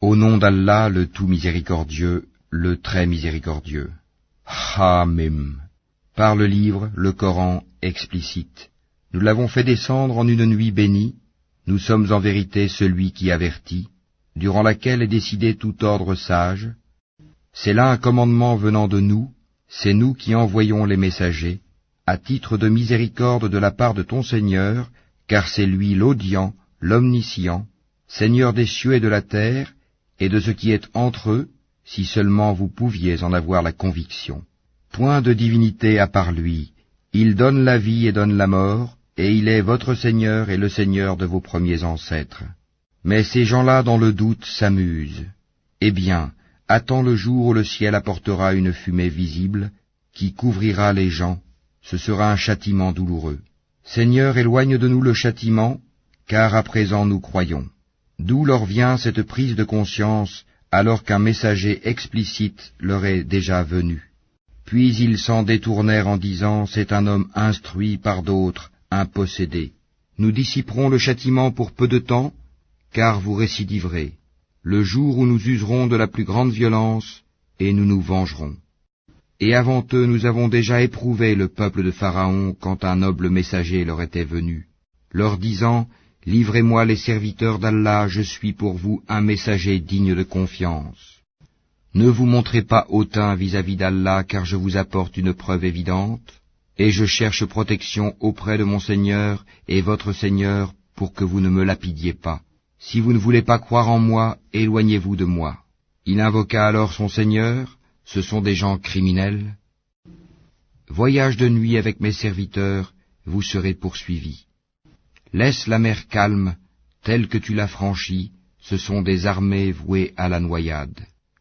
Au nom d'Allah, le tout miséricordieux, le très miséricordieux. Hamim. Par le livre, le Coran, explicite. Nous l'avons fait descendre en une nuit bénie. Nous sommes en vérité celui qui avertit, durant laquelle est décidé tout ordre sage. C'est là un commandement venant de nous, c'est nous qui envoyons les messagers, à titre de miséricorde de la part de ton Seigneur, car c'est lui l'audient, l'omniscient, Seigneur des cieux et de la terre, et de ce qui est entre eux, si seulement vous pouviez en avoir la conviction. Point de divinité à part lui, il donne la vie et donne la mort, et il est votre Seigneur et le Seigneur de vos premiers ancêtres. Mais ces gens-là dans le doute s'amusent. Eh bien, attends le jour où le ciel apportera une fumée visible, qui couvrira les gens, ce sera un châtiment douloureux. Seigneur, éloigne de nous le châtiment, car à présent nous croyons. D'où leur vient cette prise de conscience, alors qu'un messager explicite leur est déjà venu. Puis ils s'en détournèrent en disant, c'est un homme instruit par d'autres, un possédé. Nous dissiperons le châtiment pour peu de temps, car vous récidiverez, le jour où nous userons de la plus grande violence, et nous nous vengerons. Et avant eux nous avons déjà éprouvé le peuple de Pharaon quand un noble messager leur était venu, leur disant, livrez-moi les serviteurs d'Allah, je suis pour vous un messager digne de confiance. Ne vous montrez pas hautain vis-à-vis d'Allah, car je vous apporte une preuve évidente, et je cherche protection auprès de mon Seigneur et votre Seigneur pour que vous ne me lapidiez pas. Si vous ne voulez pas croire en moi, éloignez-vous de moi. Il invoqua alors son Seigneur, ce sont des gens criminels. Voyage de nuit avec mes serviteurs, vous serez poursuivis. Laisse la mer calme, telle que tu l'as franchie, ce sont des armées vouées à la noyade.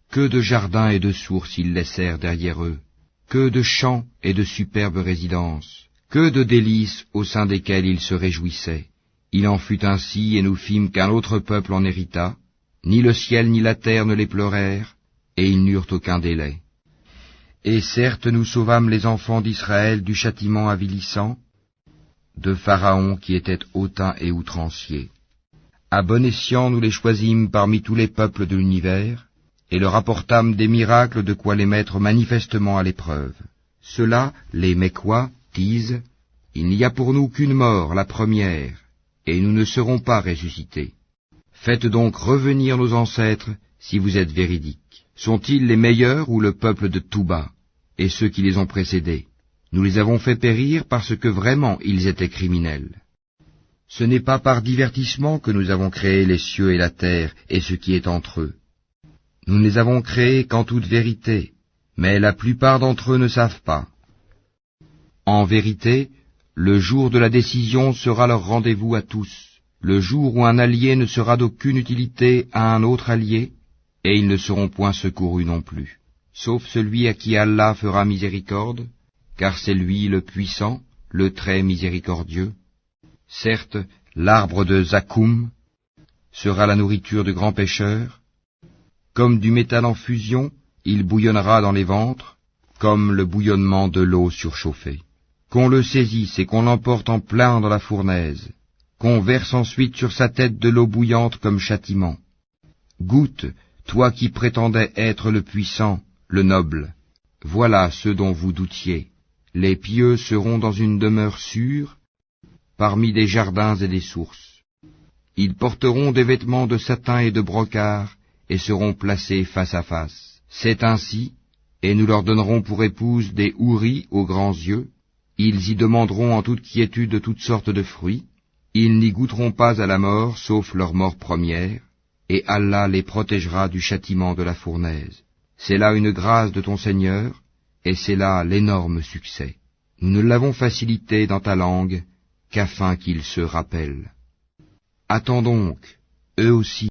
Que de jardins et de sources ils laissèrent derrière eux, que de champs et de superbes résidences, que de délices au sein desquelles ils se réjouissaient. Il en fut ainsi, et nous fîmes qu'un autre peuple en hérita, ni le ciel ni la terre ne les pleurèrent, et ils n'eurent aucun délai. Et certes nous sauvâmes les enfants d'Israël du châtiment avilissant, de Pharaon qui était hautain et outrancier. À bon escient nous les choisîmes parmi tous les peuples de l'univers, et leur apportâmes des miracles de quoi les mettre manifestement à l'épreuve. Ceux-là, les Mécois, disent, il n'y a pour nous qu'une mort, la première, et nous ne serons pas ressuscités. Faites donc revenir nos ancêtres, si vous êtes véridiques. Sont-ils les meilleurs ou le peuple de Touba, et ceux qui les ont précédés? Nous les avons fait périr parce que vraiment ils étaient criminels. Ce n'est pas par divertissement que nous avons créé les cieux et la terre et ce qui est entre eux. Nous ne les avons créés qu'en toute vérité, mais la plupart d'entre eux ne savent pas. En vérité, le jour de la décision sera leur rendez-vous à tous, le jour où un allié ne sera d'aucune utilité à un autre allié, et ils ne seront point secourus non plus, sauf celui à qui Allah fera miséricorde, car c'est lui le puissant, le très miséricordieux. Certes, l'arbre de Zakoum sera la nourriture de grands pêcheurs. Comme du métal en fusion, il bouillonnera dans les ventres, comme le bouillonnement de l'eau surchauffée. Qu'on le saisisse et qu'on l'emporte en plein dans la fournaise, qu'on verse ensuite sur sa tête de l'eau bouillante comme châtiment. Goûte, toi qui prétendais être le puissant, le noble. Voilà ceux dont vous doutiez. Les pieux seront dans une demeure sûre, parmi des jardins et des sources. Ils porteront des vêtements de satin et de brocart, et seront placés face à face. C'est ainsi, et nous leur donnerons pour épouse des houris aux grands yeux. Ils y demanderont en toute quiétude toutes sortes de fruits. Ils n'y goûteront pas à la mort, sauf leur mort première, et Allah les protégera du châtiment de la fournaise. C'est là une grâce de ton Seigneur, et c'est là l'énorme succès. Nous ne l'avons facilité dans ta langue, qu'afin qu'ils se rappellent. Attends donc, eux aussi.